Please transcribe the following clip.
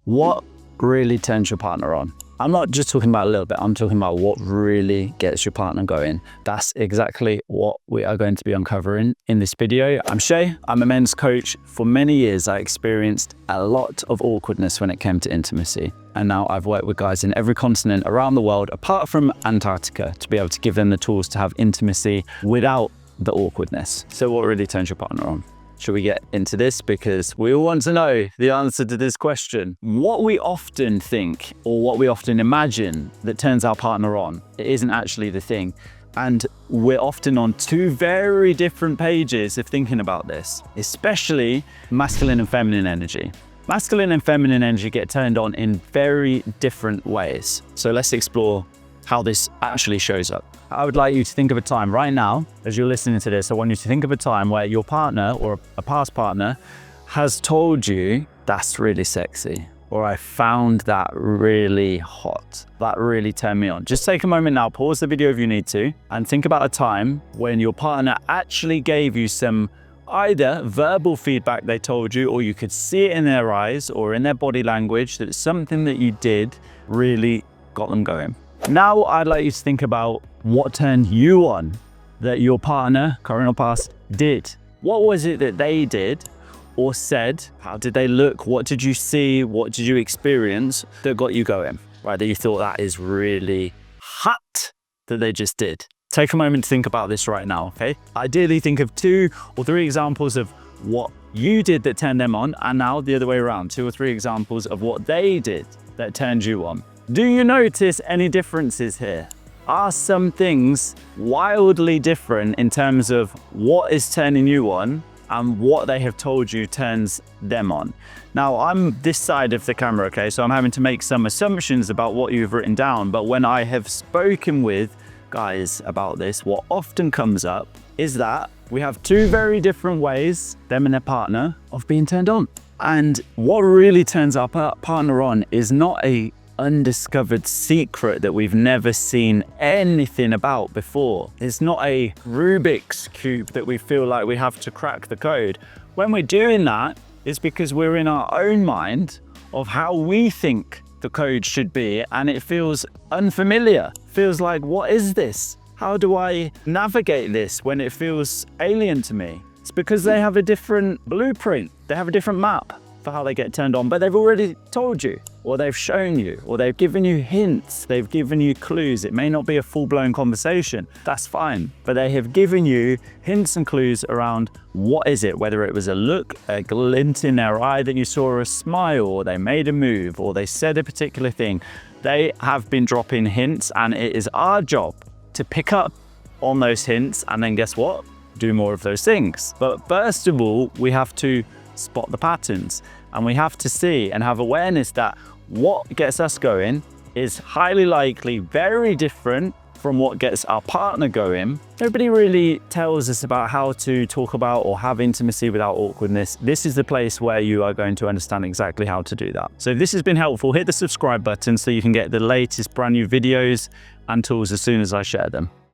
What really turns your partner on? I'm not just talking about a little bit, I'm talking about what really gets your partner going. That's exactly what we are going to be uncovering in this video. I'm Shay, I'm a men's coach. For many years, I experienced a lot of awkwardness when it came to intimacy. And now I've worked with guys in every continent around the world, apart from Antarctica, to be able to give them the tools to have intimacy without the awkwardness. So what really turns your partner on? Should we get into this? Because we all want to know the answer to this question. What we often think or what we often imagine that turns our partner on, it isn't actually the thing. And we're often on two very different pages of thinking about this, especially masculine and feminine energy. Masculine and feminine energy get turned on in very different ways. So let's explore how this actually shows up. I would like you to think of a time right now, as you're listening to this, I want you to think of a time where your partner or a past partner has told you, that's really sexy, or I found that really hot, that really turned me on. Just take a moment now, pause the video if you need to, and think about a time when your partner actually gave you some either verbal feedback they told you, or you could see it in their eyes or in their body language that something that you did really got them going. Now I'd like you to think about what turned you on that your partner, current or past, did. What was it that they did or said? How did they look? What did you see? What did you experience that got you going? Right, that you thought that is really hot that they just did. Take a moment to think about this right now, okay? Ideally think of 2 or 3 examples of what you did that turned them on, and now the other way around, 2 or 3 examples of what they did that turned you on. Do you notice any differences here? Are some things wildly different in terms of what is turning you on and what they have told you turns them on? Now, I'm this side of the camera, okay? So I'm having to make some assumptions about what you've written down. But when I have spoken with guys about this, what often comes up is that we have 2 very different ways, them and their partner, of being turned on. And what really turns our partner on is not a undiscovered secret that we've never seen anything about before. It's not a Rubik's Cube that we feel like we have to crack the code. When we're doing that, it's because we're in our own mind of how we think the code should be, and it feels unfamiliar. Feels like, what is this? How do I navigate this when it feels alien to me? It's because they have a different blueprint. They have a different map for how they get turned on, but they've already told you, or they've shown you, or they've given you hints, they've given you clues. It may not be a full-blown conversation, that's fine, but they have given you hints and clues around what is it, whether it was a look, a glint in their eye that you saw, a smile, or they made a move, or they said a particular thing. They have been dropping hints, and it is our job to pick up on those hints, and then guess what? Do more of those things. But first of all, we have to spot the patterns, and we have to see and have awareness that what gets us going is highly likely very different from what gets our partner going. Nobody really tells us about how to talk about or have intimacy without awkwardness. This is the place where you are going to understand exactly how to do that. So if this has been helpful, hit the subscribe button so you can get the latest brand new videos and tools as soon as I share them.